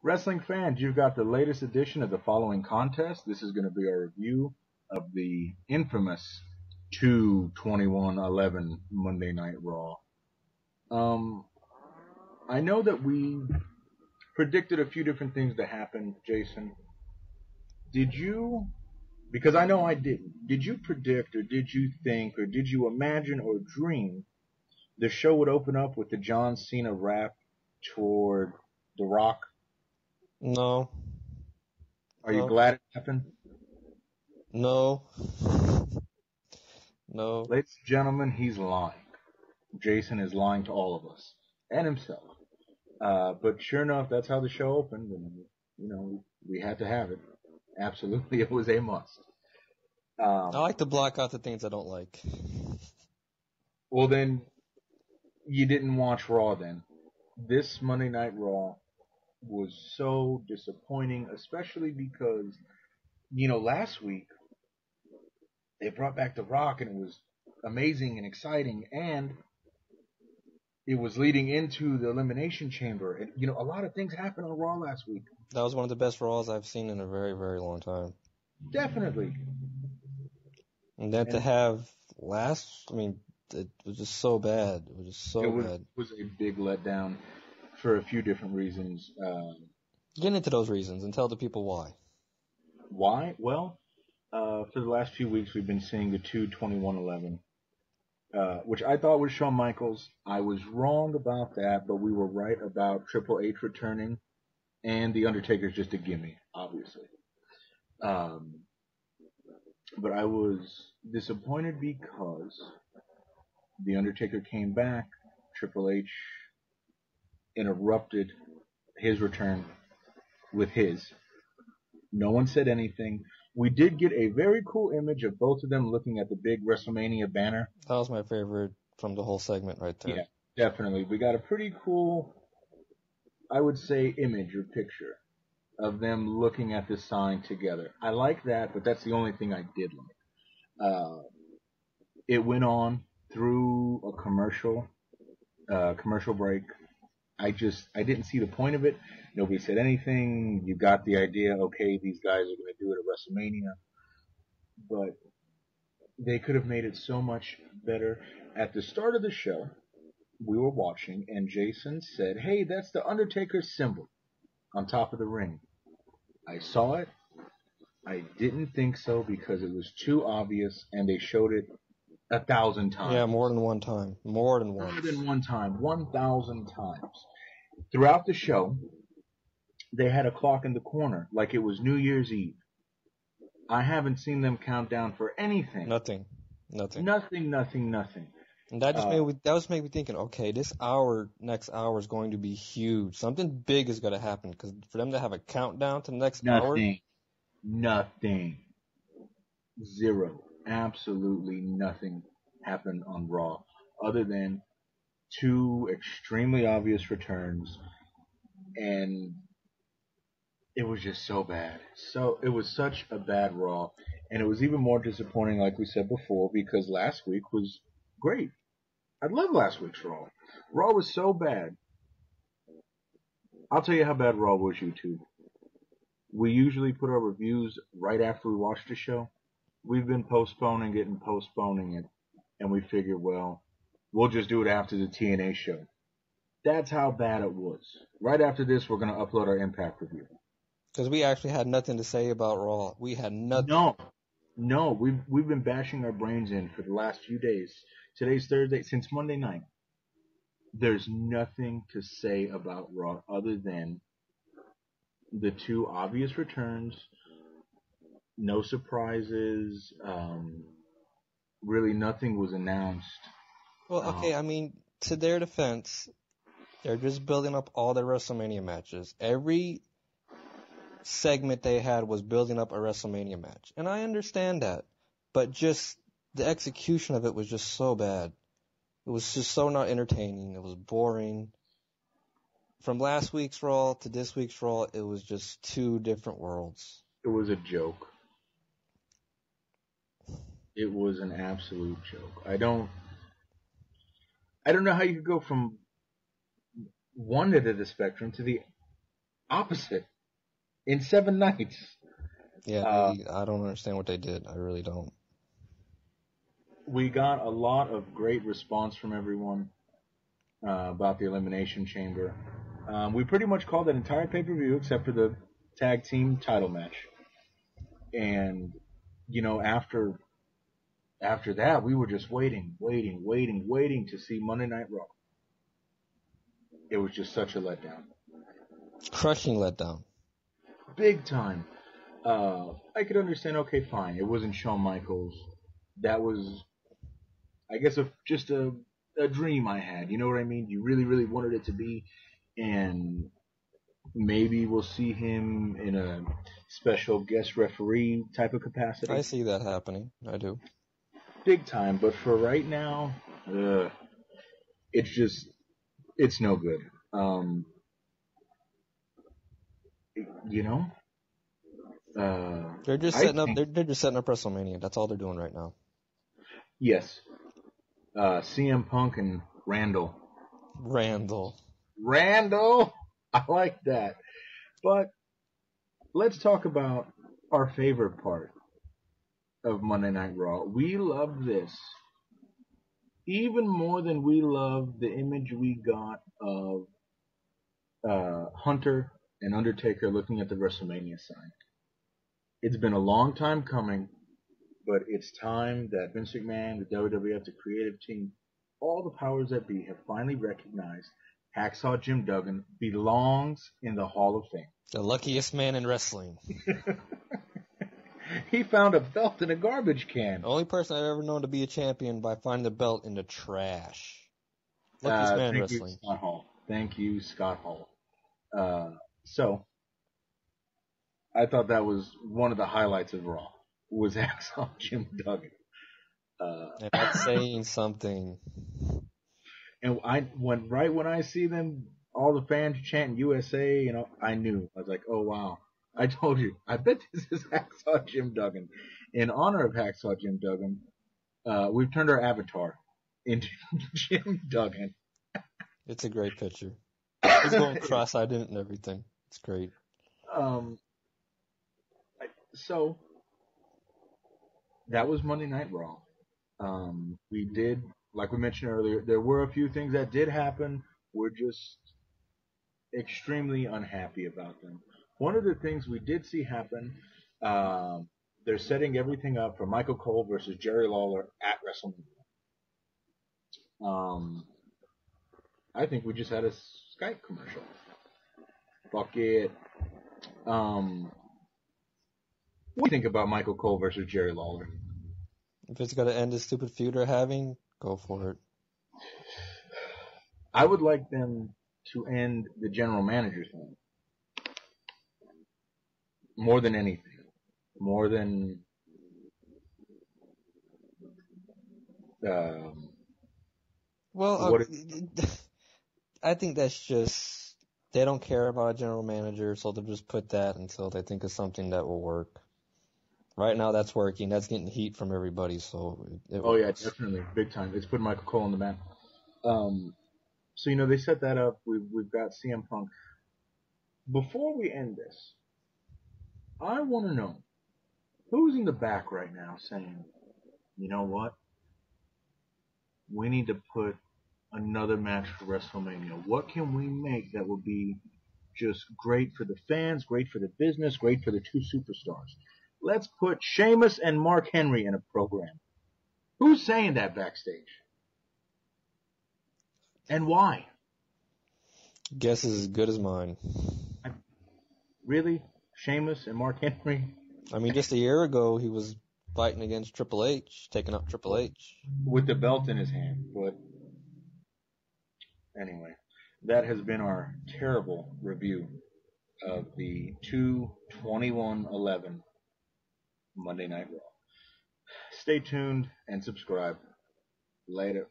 Wrestling fans, you've got the latest edition of the following contest. This is going to be our review of the infamous 2/21/11 Monday Night Raw. Um, I know that we predicted a few different things to happen, Jason. Did you? Because I know I didn't. Did you predict, or did you think, or did you imagine or dream the show would open up with the John Cena rap toward The Rock? No, Are you no, glad it happened? no, no. Ladies and gentlemen, he's lying. Jason is lying to all of us and himself. But sure enough, that's how the show opened, and we had to have it. Absolutely, it was a must. I like to block out the things I don't like. Well, then you didn't watch Raw. Then this Monday Night Raw was so disappointing, especially because last week they brought back The Rock, and it was amazing and exciting, and it was leading into the Elimination Chamber, and a lot of things happened on Raw last week. That was one of the best Raws I've seen in a very, very long time. Definitely. And then to have it was just so bad. It was just so bad. It was a big letdown for a few different reasons. Get into those reasons and tell the people why. Why? Well, for the last few weeks we've been seeing the 2/21/11, which I thought was Shawn Michaels. I was wrong about that, but we were right about Triple H returning, and The Undertaker's just a gimme, obviously. But I was disappointed because The Undertaker came back. Triple H interrupted his return with his. No one said anything. We did get a very cool image of both of them looking at the big WrestleMania banner. That was my favorite from the whole segment right there. Yeah, definitely. We got a pretty cool, I would say, image or picture of them looking at this sign together. I like that, but that's the only thing I did like. It went on through a commercial break. I didn't see the point of it. Nobody said anything. You got the idea. Okay, these guys are going to do it at WrestleMania, but they could have made it so much better. At the start of the show, we were watching, and Jason said, "Hey, that's the Undertaker's symbol on top of the ring." I saw it. I didn't think so because it was too obvious, and they showed it 1,000 times. Yeah, more than one time. More than once. More than one time. 1,000 times. Throughout the show, they had a clock in the corner like it was New Year's Eve. I haven't seen them count down for anything. Nothing. And that just made me thinking, okay, next hour is going to be huge. Something big is going to happen, because for them to have a countdown to the next hour. Nothing. Zero. Absolutely nothing happened on Raw other than two extremely obvious returns, and it was just so bad. So it was such a bad Raw, and it was even more disappointing, like we said before, because last week was great. I love last week's Raw. Raw was so bad. I'll tell you how bad Raw was, YouTube. We usually put our reviews right after we watch the show. We've been postponing it, and we figured, well, we'll just do it after the TNA show. That's how bad it was. Right after this, we're going to upload our Impact review. Because we actually had nothing to say about Raw. We had nothing. No, we've been bashing our brains in for the last few days. Today's Thursday, since Monday night. There's nothing to say about Raw other than the two obvious returns. No surprises. Really nothing was announced. Well, okay, to their defense, they're just building up all their WrestleMania matches. Every segment they had was building up a WrestleMania match. And I understand that. But just the execution of it was just so bad. It was just so not entertaining. It was boring. From last week's Raw to this week's Raw, it was just two different worlds. It was a joke. It was an absolute joke. I don't know how you could go from one end of the spectrum to the Opposite in 7 nights. Yeah, Uh, I don't understand what they did. I really don't. we got a lot of great response from everyone about the Elimination Chamber. We pretty much called that entire pay per view except for the tag team title match. And after that, we were just waiting to see Monday Night Raw. It was just such a letdown, Crushing letdown. big time. I could understand. Okay, fine. It wasn't Shawn Michaels. That was, I guess, just a dream I had. You know what I mean? You really, really wanted it to be, and maybe we'll see him in a special guest referee type of I capacity, see that happening. I do. big time. But for right now, it's just it's no good. Um, you know, They're just I setting up. think They're just setting up WrestleMania. That's all they're doing right now. yes, CM Punk and Randall. Randall. Randall, I like that. But let's talk about our favorite part of Monday Night Raw. We love this even more than we love the image we got of Hunter and Undertaker looking at the WrestleMania sign. It's been a long time coming, but it's time that Vince McMahon, the WWF, the creative team, all the powers that be have finally recognized Hacksaw Jim Duggan belongs in the Hall of Fame. The luckiest man in wrestling. He found a belt in a garbage can. The only person I've ever known to be a champion by finding the belt in the trash. Luckiest man in Thank you, wrestling. Scott Hall. Thank you, Scott Hall. So I thought that was one of the highlights of Raw was Hacksaw Jim Duggan. And that's saying something. And when I see them, all the fans chanting USA, I knew. I was like, oh wow. I told you. I bet this is Hacksaw Jim Duggan. In honor of Hacksaw Jim Duggan, we've turned our avatar into Jim Duggan. It's a great picture. He's going cross-eyed in it and everything. It's great. um, so that was Monday Night Raw. We did, like we mentioned earlier, there were a few things that did happen. We're just extremely unhappy about them. One of the things we did see happen, they're setting everything up for Michael Cole versus Jerry Lawler at WrestleMania. I think we just had a Skype commercial. Fuck it. What do you think about Michael Cole versus Jerry Lawler? If it's going to end this stupid feud they're having, go for it. I would like them to end the general manager thing. More than anything. More than Well, what I think that's just they don't care about a general manager, so they'll just put that until they think of something that will work. Right now, that's working. That's getting heat from everybody, so it oh yeah, works. definitely, big time. It's putting Michael Cole on the map. So they set that up. We've got CM Punk. Before we end this, I want to know who's in the back right now saying, you know what, we need to put another match for WrestleMania. What can we make that will be just great for the fans, great for the business, great for the two superstars? Let's put Sheamus and Mark Henry in a program. Who's saying that backstage? And why? Guess is as good as mine. Really? Sheamus and Mark Henry? I mean, just a year ago, he was fighting against Triple H, taking up Triple H. With the belt in his hand. But anyway, that has been our terrible review of the 2/21/11 Monday Night Raw. Stay tuned and subscribe. Later.